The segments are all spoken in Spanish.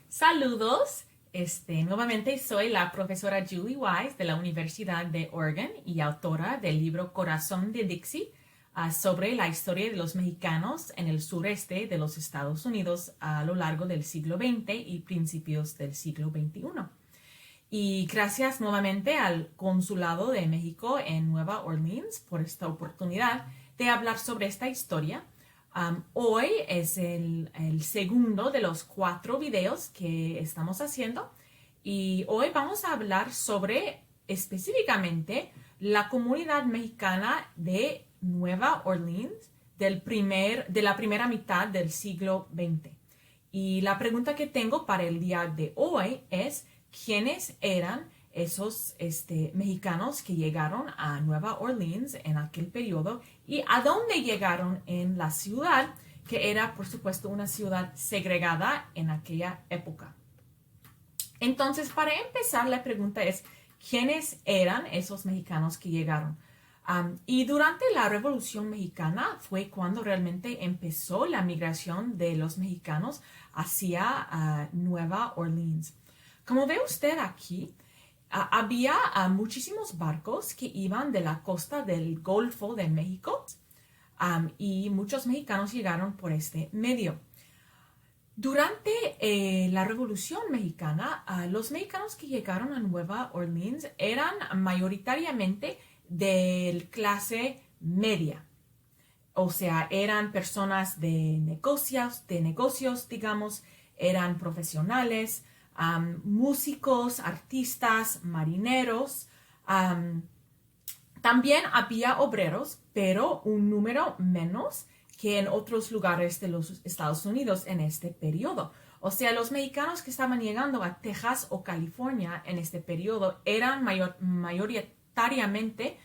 Saludos. Nuevamente soy la profesora Julie Wise de la Universidad de Oregon y autora del libro Corazón de Dixie sobre la historia de los mexicanos en el sureste de los Estados Unidos a lo largo del siglo XX y principios del siglo XXI. Y gracias nuevamente al Consulado de México en Nueva Orleans por esta oportunidad de hablar sobre esta historia. Hoy es el segundo de los 4 videos que estamos haciendo y hoy vamos a hablar sobre específicamente la comunidad mexicana de Nueva Orleans de la primera mitad del siglo XX. Y la pregunta que tengo para el día de hoy es ¿quiénes eran esos mexicanos que llegaron a Nueva Orleans en aquel periodo y a dónde llegaron en la ciudad, que era, por supuesto, una ciudad segregada en aquella época? Entonces, para empezar, la pregunta es, ¿quiénes eran esos mexicanos que llegaron? Y durante la Revolución Mexicana fue cuando realmente empezó la migración de los mexicanos hacia Nueva Orleans. Como ve usted aquí, había muchísimos barcos que iban de la costa del Golfo de México y muchos mexicanos llegaron por este medio. Durante la Revolución Mexicana, los mexicanos que llegaron a Nueva Orleans eran mayoritariamente de clase media. O sea, eran personas de negocios, digamos, eran profesionales, músicos, artistas, marineros. También había obreros, pero un número menos que en otros lugares de los Estados Unidos en este periodo. O sea, los mexicanos que estaban llegando a Texas o California en este periodo eran mayoritariamente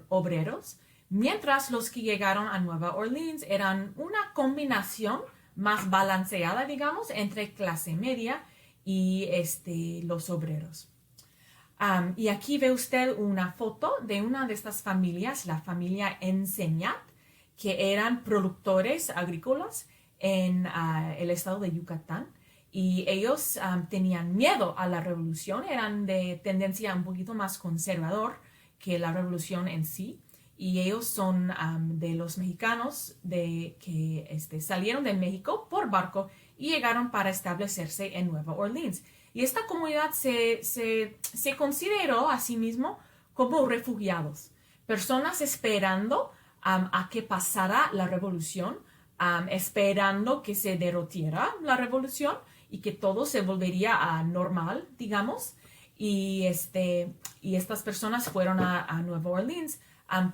obreros, mientras los que llegaron a Nueva Orleans eran una combinación más balanceada, digamos, entre clase media y los obreros. Y aquí ve usted una foto de una de estas familias, la familia Enseñat, que eran productores agrícolas en el estado de Yucatán. Y ellos tenían miedo a la revolución, eran de tendencia un poquito más conservador que la revolución en sí. Y ellos son de los mexicanos que salieron de México por barco y llegaron para establecerse en Nueva Orleans. Y esta comunidad se consideró a sí mismo como refugiados, personas esperando a que pasara la revolución, esperando que se derrotiera la revolución y que todo se volvería a normal, digamos. Y estas personas fueron a Nueva Orleans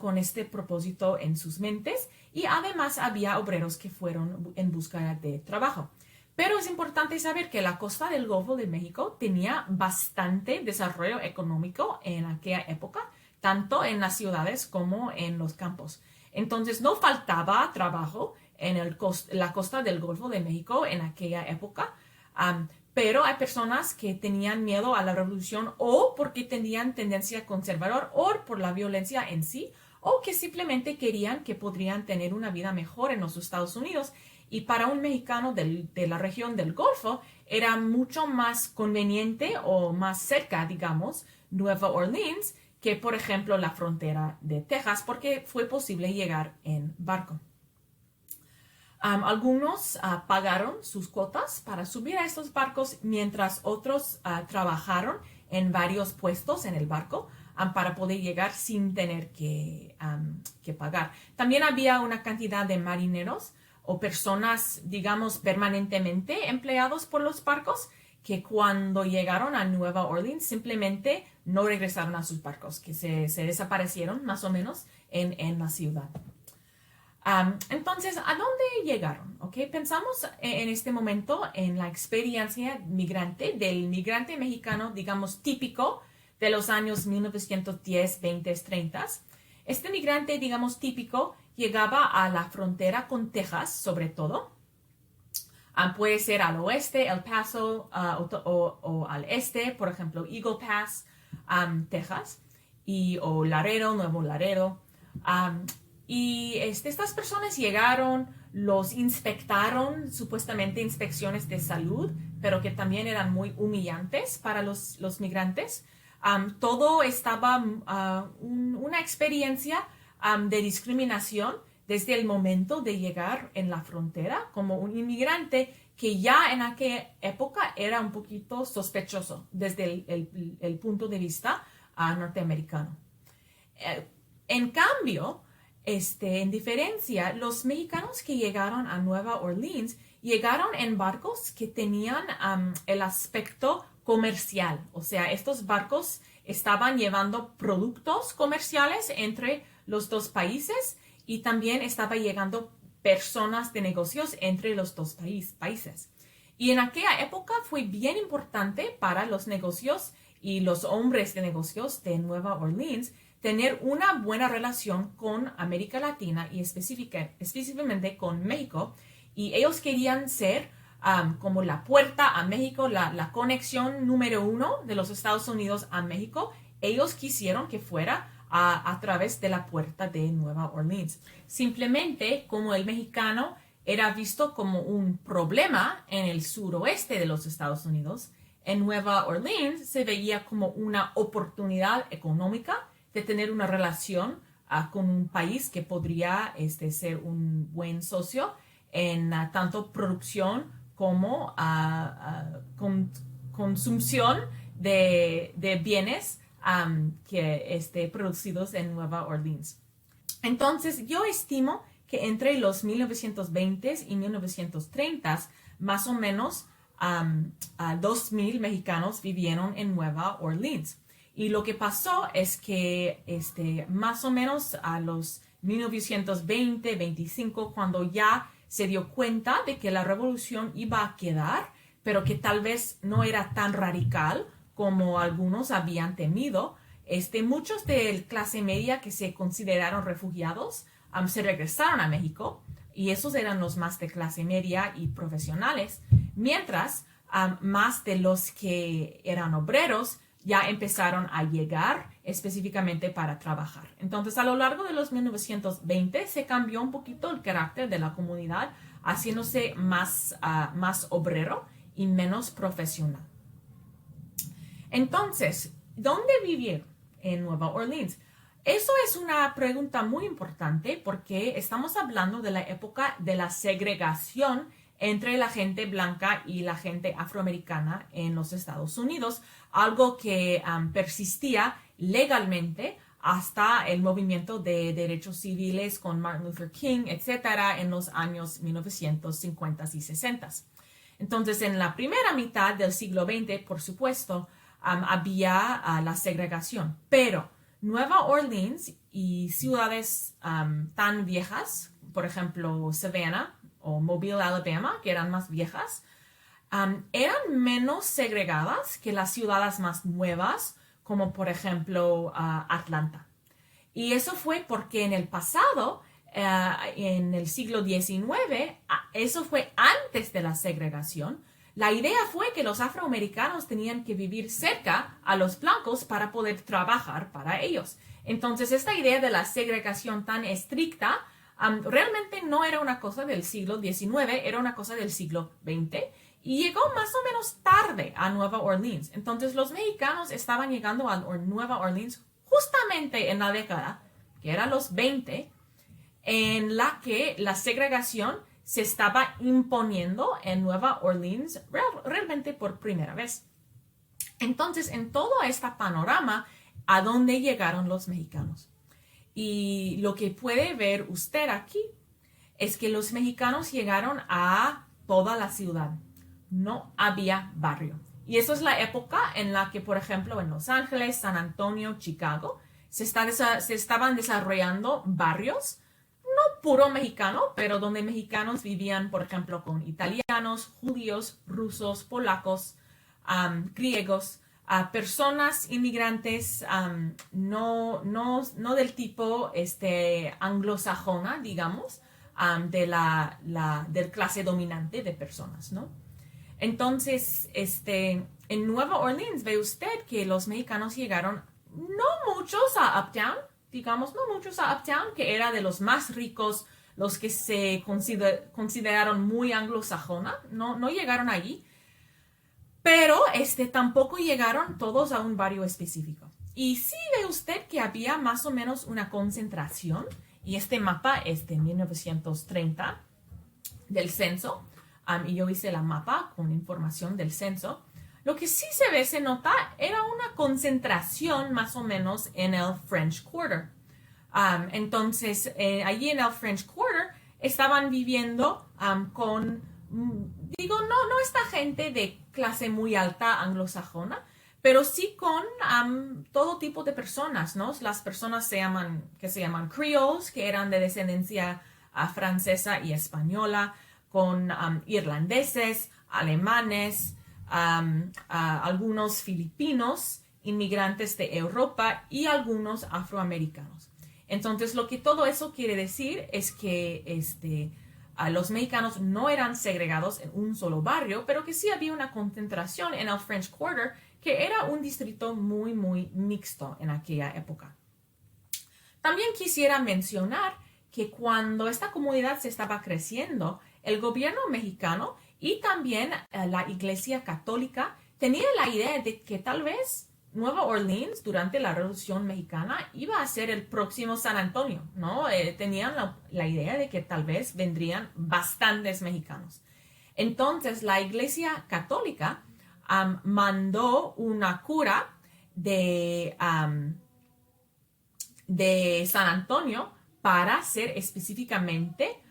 con este propósito en sus mentes, y además había obreros que fueron en busca de trabajo. Pero es importante saber que la costa del Golfo de México tenía bastante desarrollo económico en aquella época, tanto en las ciudades como en los campos. Entonces no faltaba trabajo en la costa del Golfo de México en aquella época, pero hay personas que tenían miedo a la revolución o porque tenían tendencia conservadora o por la violencia en sí, o que simplemente querían que podrían tener una vida mejor en los Estados Unidos. Y para un mexicano de la región del Golfo era mucho más conveniente o más cerca, digamos, Nueva Orleans que, por ejemplo, la frontera de Texas, porque fue posible llegar en barco. Algunos pagaron sus cuotas para subir a estos barcos, mientras otros trabajaron en varios puestos en el barco para poder llegar sin tener que pagar. También había una cantidad de marineros o personas, digamos, permanentemente empleados por los barcos, que cuando llegaron a Nueva Orleans simplemente no regresaron a sus barcos, que se desaparecieron más o menos en la ciudad. Entonces, ¿a dónde llegaron? ¿Okay? Pensamos en este momento en la experiencia migrante del migrante mexicano, digamos, típico de los años 1910, 20, 30. Este migrante, digamos, típico, llegaba a la frontera con Texas, sobre todo. Puede ser al oeste, El Paso, o al este, por ejemplo, Eagle Pass, Texas, o Laredo, Nuevo Laredo. Y estas personas llegaron, los inspectaron, supuestamente inspecciones de salud, pero que también eran muy humillantes para los migrantes. Todo estaba una experiencia de discriminación desde el momento de llegar en la frontera como un inmigrante que ya en aquella época era un poquito sospechoso desde el punto de vista norteamericano. En cambio, en diferencia, los mexicanos que llegaron a Nueva Orleans llegaron en barcos que tenían el aspecto comercial. O sea, estos barcos estaban llevando productos comerciales entre los dos países y también estaba llegando personas de negocios entre los dos países. Y en aquella época fue bien importante para los negocios y los hombres de negocios de Nueva Orleans tener una buena relación con América Latina y específicamente con México. Y ellos querían ser como la puerta a México, la conexión número 1 de los Estados Unidos a México. Ellos quisieron que fuera a través de la puerta de Nueva Orleans. Simplemente como el mexicano era visto como un problema en el suroeste de los Estados Unidos, en Nueva Orleans se veía como una oportunidad económica de tener una relación con un país que podría ser un buen socio en tanto producción como consumición de bienes que producidos en Nueva Orleans. Entonces, yo estimo que entre los 1920s y 1930s, más o menos 2,000 mexicanos vivieron en Nueva Orleans. Y lo que pasó es que más o menos a los 1920-25, cuando ya se dio cuenta de que la revolución iba a quedar, pero que tal vez no era tan radical como algunos habían temido, muchos de clase media que se consideraron refugiados se regresaron a México, y esos eran los más de clase media y profesionales, mientras más de los que eran obreros ya empezaron a llegar específicamente para trabajar. Entonces, a lo largo de los 1920 se cambió un poquito el carácter de la comunidad, haciéndose más obrero y menos profesional. Entonces, ¿dónde vivieron en Nueva Orleans? Eso es una pregunta muy importante porque estamos hablando de la época de la segregación entre la gente blanca y la gente afroamericana en los Estados Unidos, algo que persistía legalmente hasta el movimiento de derechos civiles con Martin Luther King, etcétera, en los años 1950 y 60. Entonces, en la primera mitad del siglo XX, por supuesto, había la segregación, pero Nueva Orleans y ciudades tan viejas, por ejemplo, Savannah o Mobile, Alabama, que eran más viejas, eran menos segregadas que las ciudades más nuevas, como por ejemplo Atlanta. Y eso fue porque en el pasado, en el siglo XIX, eso fue antes de la segregación. La idea fue que los afroamericanos tenían que vivir cerca a los blancos para poder trabajar para ellos. Entonces, esta idea de la segregación tan estricta realmente no era una cosa del siglo XIX, era una cosa del siglo XX y llegó más o menos tarde a Nueva Orleans. Entonces, los mexicanos estaban llegando a Nueva Orleans justamente en la década, que era los 20, en la que la segregación se estaba imponiendo en Nueva Orleans realmente por primera vez. Entonces, en todo este panorama, ¿a dónde llegaron los mexicanos? Y lo que puede ver usted aquí es que los mexicanos llegaron a toda la ciudad. No había barrio. Y eso es la época en la que, por ejemplo, en Los Ángeles, San Antonio, Chicago, se estaban desarrollando barrios, no puro mexicano, pero donde mexicanos vivían, por ejemplo, con italianos, judíos, rusos, polacos, griegos, personas inmigrantes no del tipo anglosajona, digamos, del clase dominante de personas, ¿no? Entonces, en Nueva Orleans ve usted que los mexicanos llegaron, no muchos a Uptown, digamos, no muchos a Uptown, que era de los más ricos los que se consideraron muy anglosajona, no llegaron allí, pero tampoco llegaron todos a un barrio específico. Y sí ve usted que había más o menos una concentración, y este mapa es de 1930 del censo, y yo hice la mapa con información del censo. Lo que sí se nota, era una concentración más o menos en el French Quarter. Entonces, allí en el French Quarter estaban viviendo con, no esta gente de clase muy alta anglosajona, pero sí con todo tipo de personas, ¿no? Las personas que se llaman creoles, que eran de descendencia francesa y española, con irlandeses, alemanes, algunos filipinos, inmigrantes de Europa y algunos afroamericanos. Entonces, lo que todo eso quiere decir es que los mexicanos no eran segregados en un solo barrio, pero que sí había una concentración en el French Quarter, que era un distrito muy, muy mixto en aquella época. También quisiera mencionar que cuando esta comunidad se estaba creciendo, el gobierno mexicano y también la Iglesia Católica tenía la idea de que tal vez Nueva Orleans durante la Revolución Mexicana iba a ser el próximo San Antonio, ¿no? Tenían la idea de que tal vez vendrían bastantes mexicanos. Entonces la Iglesia Católica mandó una cura de San Antonio para hacer específicamente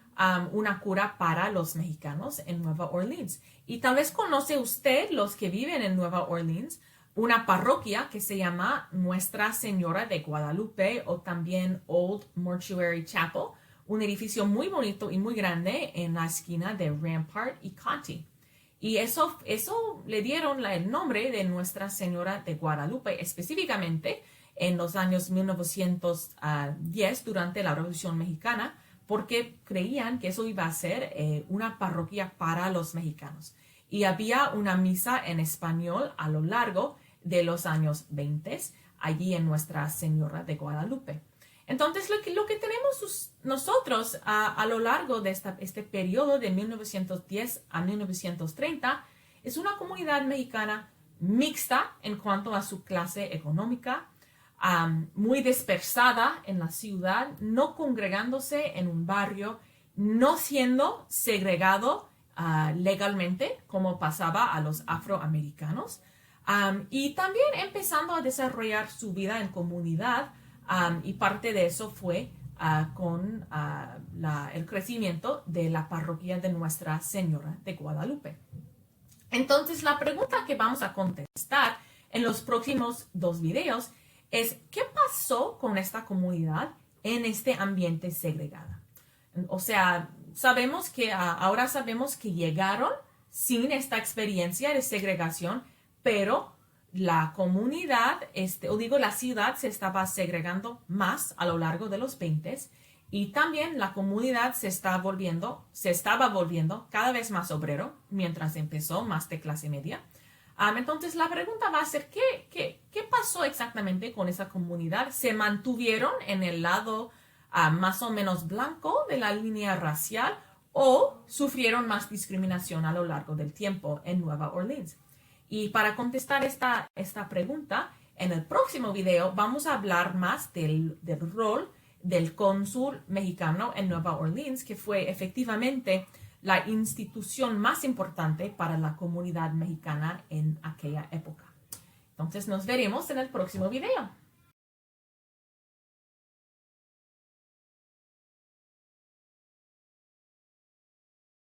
una cura para los mexicanos en Nueva Orleans. Y tal vez conoce usted, los que viven en Nueva Orleans, una parroquia que se llama Nuestra Señora de Guadalupe, o también Old Mortuary Chapel, un edificio muy bonito y muy grande en la esquina de Rampart y Conti. Y eso le dieron el nombre de Nuestra Señora de Guadalupe, específicamente en los años 1910, durante la Revolución Mexicana, porque creían que eso iba a ser una parroquia para los mexicanos. Y había una misa en español a lo largo de los años 20, allí en Nuestra Señora de Guadalupe. Entonces, lo que tenemos nosotros a lo largo de este periodo de 1910 a 1930 es una comunidad mexicana mixta en cuanto a su clase económica, muy dispersada en la ciudad, no congregándose en un barrio, no siendo segregado legalmente como pasaba a los afroamericanos, y también empezando a desarrollar su vida en comunidad, y parte de eso fue con el crecimiento de la parroquia de Nuestra Señora de Guadalupe. Entonces, la pregunta que vamos a contestar en los próximos 2 videos es: ¿qué pasó con esta comunidad en este ambiente segregado? O sea, ahora sabemos que llegaron sin esta experiencia de segregación, pero la comunidad, la ciudad se estaba segregando más a lo largo de los 20, y también la comunidad se estaba volviendo cada vez más obrero, mientras empezó más de clase media. Entonces la pregunta va a ser, ¿qué pasó exactamente con esa comunidad? ¿Se mantuvieron en el lado más o menos blanco de la línea racial, o sufrieron más discriminación a lo largo del tiempo en Nueva Orleans? Y para contestar esta pregunta, en el próximo video vamos a hablar más del rol del cónsul mexicano en Nueva Orleans, que fue efectivamente la institución más importante para la comunidad mexicana en aquella época. Entonces nos veremos en el próximo video.